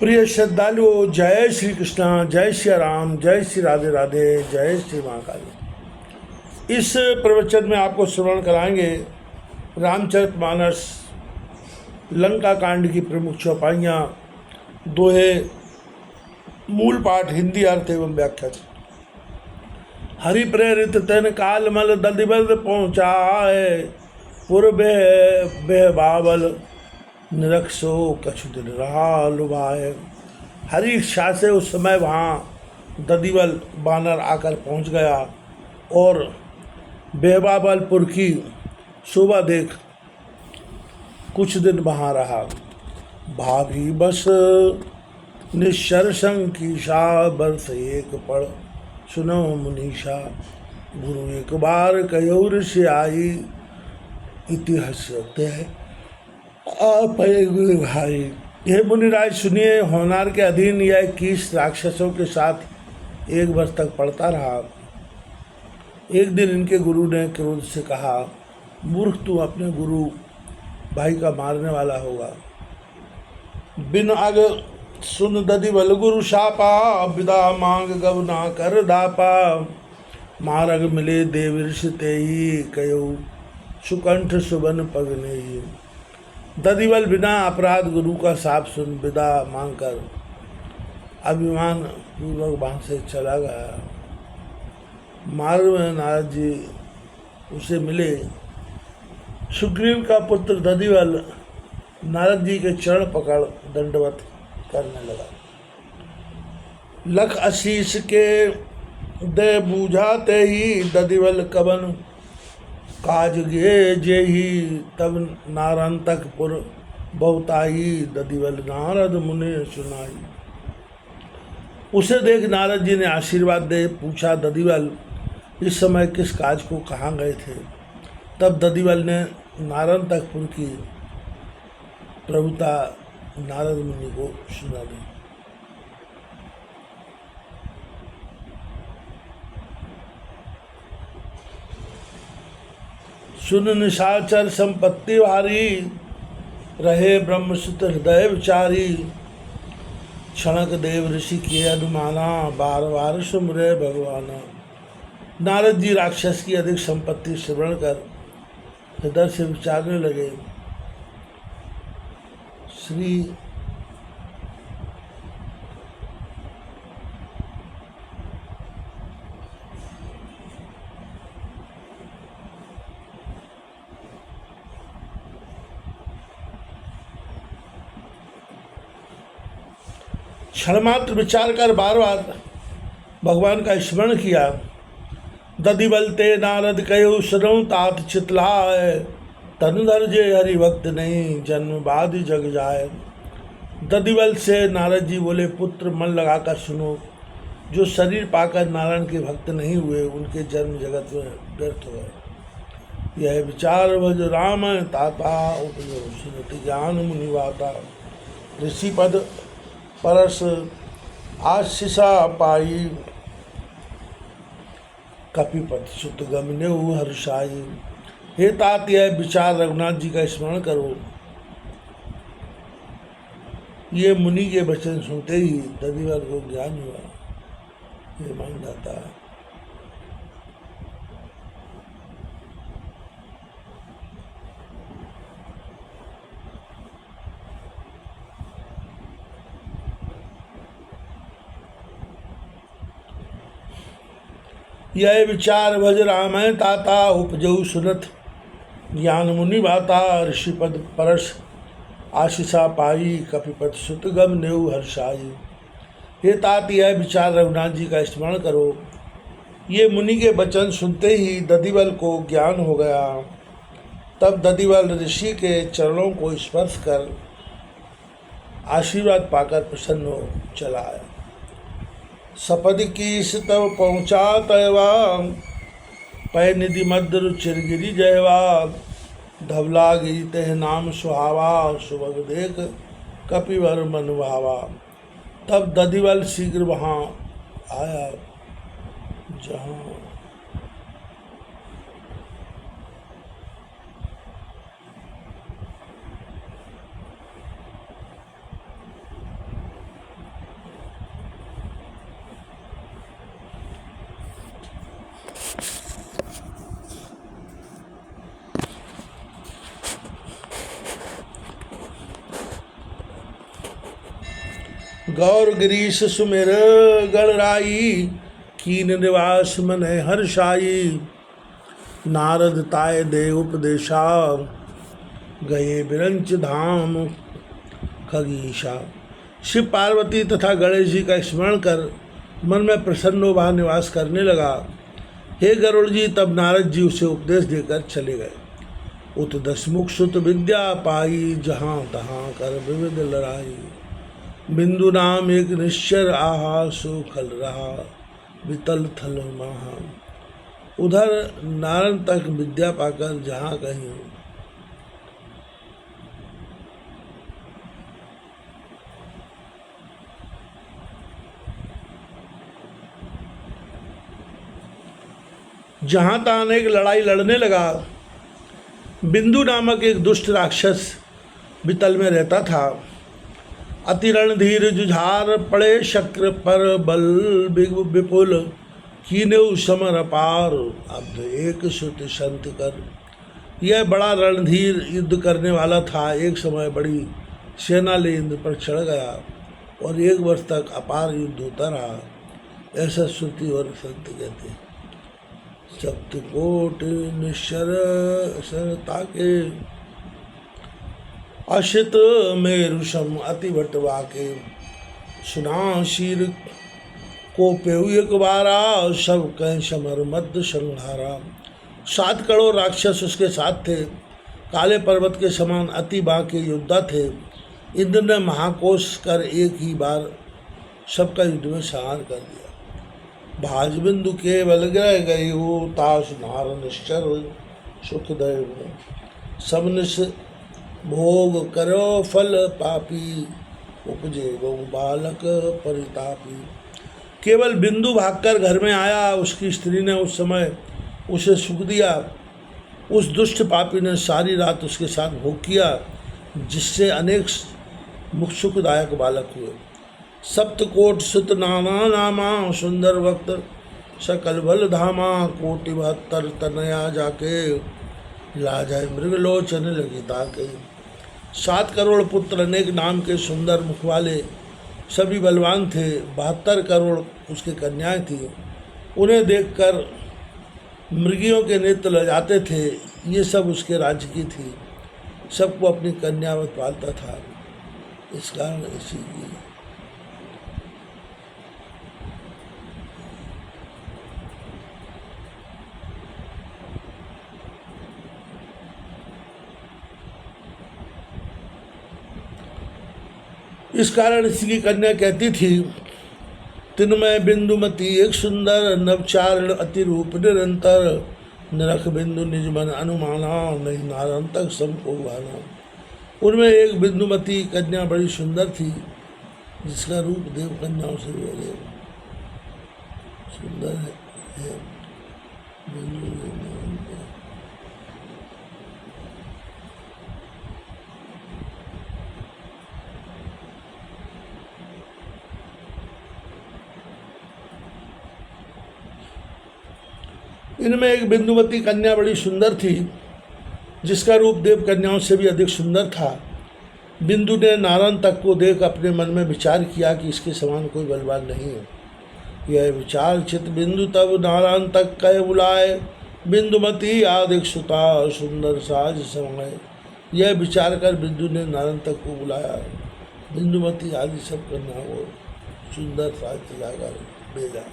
प्रिय श्रद्धालुओं, जय श्री कृष्णा, जय श्री राम, जय श्री राधे राधे, जय श्री महाकाली। इस प्रवचन में आपको श्रवण कराएंगे रामचरितमानस लंका कांड की प्रमुख चौपाइयाँ, दोहे, मूल पाठ, हिंदी अर्थ एवं व्याख्या। हरि प्रेरित तेन काल मल दधिबल पहुँचाए, पूर्व बेह बावल निरक्षो कछु दिन रहा लुभाए। हरि इच्छा से उस समय वहाँ दधिबल बानर आकर पहुँच गया और बेहबाबलपुर की शोभा देख कुछ दिन वहाँ रहा। भाभी बस निश्चर शंकीशा, बरस एक पढ़ सुनो मुनीषा। गुरु एक बार कहो ऋषि आई, इतिहास है आप गुरु भाई। यह मुनिराज सुनिए, होनार के अधीन यह 21 राक्षसों के साथ 1 वर्ष तक पढ़ता रहा। एक दिन इनके गुरु ने क्रोध से कहा, मूर्ख, तू अपने गुरु भाई का मारने वाला होगा। बिन अग सुन दधिबल गुरु शापा, विदा मांग गवना कर दापा। मारग मिले देव ऋषि तेहि, कयो सुकंठ सुबन पग नेहि। दधिबल बिना अपराध गुरु का शाप सुन विदा मांगकर अभिमान पूर्वक वहाँ से चला गया। मार्ग में नारद जी उसे मिले। सुग्रीव का पुत्र दधिबल नारद जी के चरण पकड़ दंडवत करने लगा। लख आशीष के दे बूझाते ही, दधिबल कवन काज गे जेहि। तब नारंतकपुर बहुताई, दधिबल नारद मुनि सुनाई। उसे देख नारद जी ने आशीर्वाद दे पूछा, दधिबल इस समय किस काज को कहाँ गए थे? तब दधिबल ने नारंतकपुर की प्रभुता नारद मुनि को सुना दी। सुन निशाचर संपत्ति भारी, रहे ब्रह्मसुत हृदय विचारी। क्षणक देव ऋषि के अनुमाना, बार बार सुमरे भगवाना। नारद जी राक्षस की अधिक संपत्ति श्रवण कर हृदय से विचारने लगे। श्री क्षणमात्र विचार कर बार बार भगवान का स्मरण किया। दधिबल ते नारद कयो, सुनऊ तात चितलाय। तनु धर जे हरि भक्त नहीं, जन्म बाद जग जाए। दधिबल से नारद जी बोले, पुत्र मन लगाकर सुनो, जो शरीर पाकर नारायण के भक्त नहीं हुए, उनके जन्म जगत में व्यर्थ हुए। यह विचार भज राम ताता, उपजो सुनति ज्ञान मुनिवाता। ऋषि पद परस आशीषा पाई, कपिपत सुत गमनेउ हर्षाई। हे तात, यह विचार रघुनाथ जी का स्मरण करो। ये मुनि के वचन सुनते ही दधिबल को ज्ञान हुआ। ये मान जाता है। यह विचार भज राम ताता, उपजऊ सुनत ज्ञान मुनि बाता। ऋषिपद परस आशीषा पाई, कपिपत सुत गम नेउ हर्षाई। हे तात, यह विचार रघुनाथ जी का स्मरण करो। ये मुनि के वचन सुनते ही दधिबल को ज्ञान हो गया। तब दधिबल ऋषि के चरणों को स्पर्श कर आशीर्वाद पाकर प्रसन्न हो चला आया। सपद कीस तब पहुँचा तयवा, पै निधि मध्य रुचिर गिरी जयवा। धवला गिरी तह नाम सुहावा, सुभग देख कपिवर मन भावा। तब दधिबल शीघ्र वहाँ आया जहाँ गौर गिरीश सुमेर गणराई, कीन निवास मन हर्षाई। नारद ताय दे उपदेशा, गए बिरंच धाम खगीशा। शिव पार्वती तथा गणेश जी का स्मरण कर मन में प्रसन्न हो वहाँ निवास करने लगा। हे गरुड़ जी, तब नारद जी उसे उपदेश देकर चले गए। उत दसमुख सुत विद्या पाई, जहाँ तहाँ कर विविध लड़ाई। बिंदु नाम एक निश्चर आहा, सो खल रहा वितल थल महा। उधर नारायण तक विद्या पाकर जहाँ कहीं जहाँ तहाँ अनेक लड़ाई लड़ने लगा। बिंदु नामक एक दुष्ट राक्षस वितल में रहता था। अति रणधीर जुझार, पड़े शक्र पर बल विपुल। कीनेऊ समर अपार, अब्ध एक सुत संत कर। यह बड़ा रणधीर युद्ध करने वाला था। एक समय बड़ी सेना ले इंद्र पर चढ़ गया और 1 वर्ष तक अपार युद्ध होता रहा, ऐसा श्रुति और संत कहते हैं। सप्तकोट निश्चर सरता के, अशित मेरुषम अति भटवा के। सुना शीर को पेहु एक बारा, सब कह समर मध्य संहारा। 7 करोड़ राक्षस उसके साथ थे। काले पर्वत के समान अति बाके योद्धा थे। इंद्र ने महाकोश कर एक ही बार सबका युद्ध में संहार कर दिया। भाजबिंदु केवल ग्रह गई हो, ताश नार निश्चर सुखदेव। सब निश भोग करो फल पापी, उपजे गो बालक परितापी। केवल बिंदु भागकर घर में आया। उसकी स्त्री ने उस समय उसे सुख दिया। उस दुष्ट पापी ने सारी रात उसके साथ भोग किया, जिससे अनेक मुख सुखदायक बालक हुए। सप्तकोट सुत नाना नामा, सुंदर वक्त सकल बल धामा। कोटि 72 तनया जाके, लाजय मृगलोचन लगी ताके। 7 करोड़ पुत्र, अनेक नाम के सुंदर मुख वाले, सभी बलवान थे। 72 करोड़ उसकी कन्याएं थी। उन्हें देखकर मृगियों के नेत्र लजाते थे। ये सब उसके राज्य की थी। सबको अपनी कन्यावत पालता था। इस कारण इसी की इस कारण इसकी कन्या कहती थी, तिनमय बिंदुमती एक सुंदर, नवचारण अति रूप निरंतर। नरक बिंदु निज मन अनुमाना, नहीं नारायण तक सबको भाना। उनमें एक बिंदुमती कन्या बड़ी सुंदर थी, जिसका रूप देव कन्याओं से भी सुंदर है। इनमें एक बिंदुवती कन्या बड़ी सुंदर थी, जिसका रूप देव कन्याओं से भी अधिक सुंदर था। बिंदु ने नारायण तक को देख अपने मन में विचार किया कि इसके समान कोई बलवान नहीं है। यह विचार चित बिंदु तब नारायण तक कह बुलाए, बिंदुमती आदिक सुता सुंदर साज समय। यह विचार कर बिंदु ने नारायण तक को बुलाया। बिंदुमती आदि सब कन्याओं को सुंदर साज सजाकर भेजा।